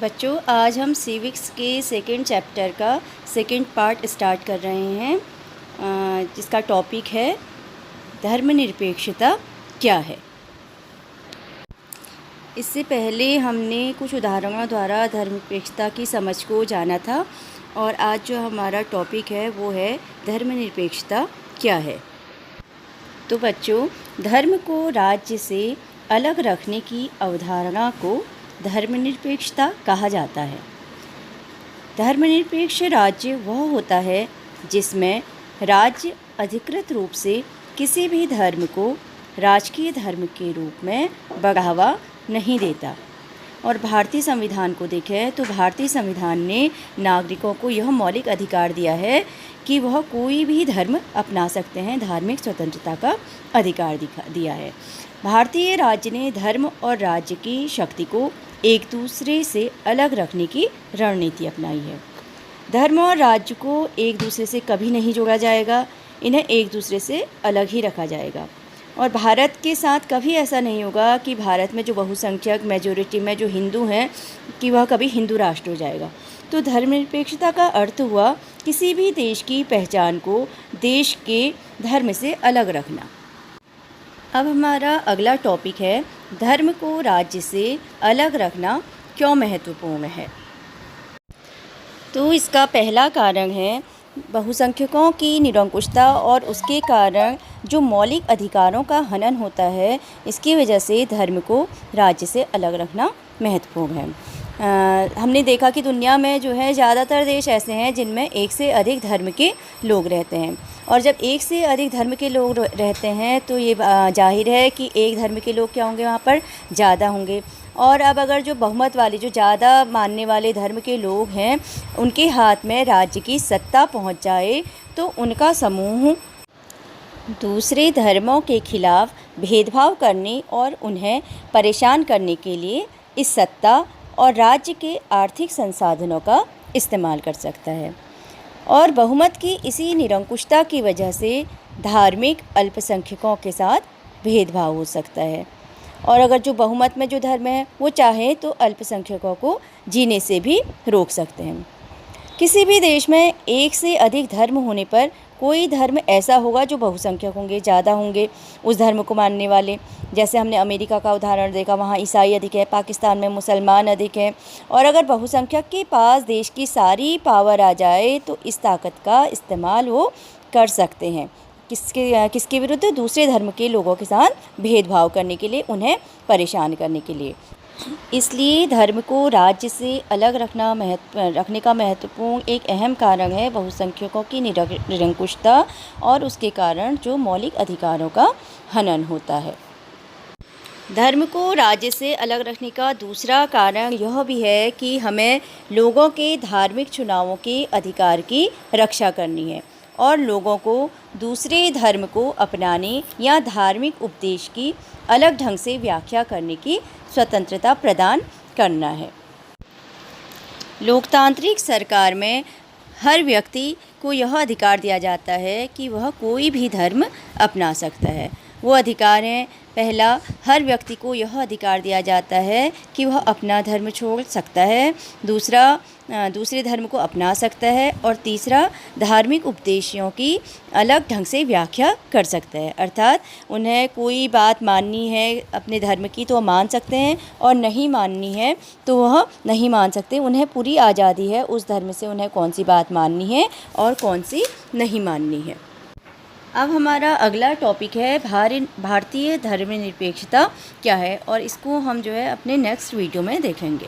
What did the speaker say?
बच्चों, आज हम सिविक्स के सेकंड चैप्टर का सेकंड पार्ट स्टार्ट कर रहे हैं, जिसका टॉपिक है धर्मनिरपेक्षता क्या है। इससे पहले हमने कुछ उदाहरणों द्वारा धर्मनिरपेक्षता की समझ को जाना था और आज जो हमारा टॉपिक है वो है धर्मनिरपेक्षता क्या है। तो बच्चों, धर्म को राज्य से अलग रखने की अवधारणा को धर्मनिरपेक्षता कहा जाता है। धर्मनिरपेक्ष राज्य वह होता है जिसमें राज्य अधिकृत रूप से किसी भी धर्म को राजकीय धर्म के रूप में बढ़ावा नहीं देता। और भारतीय संविधान को देखें तो भारतीय संविधान ने नागरिकों को यह मौलिक अधिकार दिया है कि वह कोई भी धर्म अपना सकते हैं। धार्मिक स्वतंत्रता का अधिकार दिया है। भारतीय राज्य ने धर्म और राज्य की शक्ति को एक दूसरे से अलग रखने की रणनीति अपनाई है। धर्म और राज्य को एक दूसरे से कभी नहीं जोड़ा जाएगा, इन्हें एक दूसरे से अलग ही रखा जाएगा। और भारत के साथ कभी ऐसा नहीं होगा कि भारत में जो बहुसंख्यक मेजॉरिटी में जो हिंदू हैं कि वह कभी हिंदू राष्ट्र हो जाएगा। तो धर्मनिरपेक्षता का अर्थ हुआ किसी भी देश की पहचान को देश के धर्म से अलग रखना। अब हमारा अगला टॉपिक है धर्म को राज्य से अलग रखना क्यों महत्वपूर्ण है। तो इसका पहला कारण है बहुसंख्यकों की निरंकुशता और उसके कारण जो मौलिक अधिकारों का हनन होता है, इसकी वजह से धर्म को राज्य से अलग रखना महत्वपूर्ण है। हमने देखा कि दुनिया में जो है ज़्यादातर देश ऐसे हैं जिनमें एक से अधिक धर्म के लोग रहते हैं। और जब एक से अधिक धर्म के लोग रहते हैं तो ये जाहिर है कि एक धर्म के लोग क्या होंगे, वहाँ पर ज़्यादा होंगे। और अब अगर जो बहुमत वाले जो ज़्यादा मानने वाले धर्म के लोग हैं उनके हाथ में राज्य की सत्ता पहुंच जाए तो उनका समूह दूसरे धर्मों के खिलाफ भेदभाव करने और उन्हें परेशान करने के लिए इस सत्ता और राज्य के आर्थिक संसाधनों का इस्तेमाल कर सकता है। और बहुमत की इसी निरंकुशता की वजह से धार्मिक अल्पसंख्यकों के साथ भेदभाव हो सकता है। और अगर जो बहुमत में जो धर्म है वो चाहे तो अल्पसंख्यकों को जीने से भी रोक सकते हैं। किसी भी देश में एक से अधिक धर्म होने पर कोई धर्म ऐसा होगा जो बहुसंख्यक होंगे, ज़्यादा होंगे उस धर्म को मानने वाले। जैसे हमने अमेरिका का उदाहरण देखा, वहाँ ईसाई अधिक है, पाकिस्तान में मुसलमान अधिक हैं। और अगर बहुसंख्यक के पास देश की सारी पावर आ जाए तो इस ताकत का इस्तेमाल वो कर सकते हैं किसके विरुद्ध, दूसरे धर्म के लोगों के साथ भेदभाव करने के लिए, उन्हें परेशान करने के लिए। इसलिए धर्म को राज्य से अलग रखने का महत्वपूर्ण एक अहम कारण है बहुसंख्यकों की निरंकुशता और उसके कारण जो मौलिक अधिकारों का हनन होता है। धर्म को राज्य से अलग रखने का दूसरा कारण यह भी है कि हमें लोगों के धार्मिक चुनावों के अधिकार की रक्षा करनी है और लोगों को दूसरे धर्म को अपनाने या धार्मिक उपदेश की अलग ढंग से व्याख्या करने की स्वतंत्रता प्रदान करना है। लोकतांत्रिक सरकार में हर व्यक्ति को यह अधिकार दिया जाता है कि वह कोई भी धर्म अपना सकता है। वो अधिकार हैं, पहला, हर व्यक्ति को यह अधिकार दिया जाता है कि वह अपना धर्म छोड़ सकता है, दूसरा, दूसरे धर्म को अपना सकता है, और तीसरा, धार्मिक उपदेशों की अलग ढंग से व्याख्या कर सकता है। अर्थात उन्हें कोई बात माननी है अपने धर्म की तो वह मान सकते हैं और नहीं माननी है तो वह नहीं मान सकते। उन्हें पूरी आज़ादी है उस धर्म से उन्हें कौन सी बात माननी है और कौन सी नहीं माननी है। अब हमारा अगला टॉपिक है भारतीय धर्मनिरपेक्षता क्या है और इसको हम जो है अपने नेक्स्ट वीडियो में देखेंगे।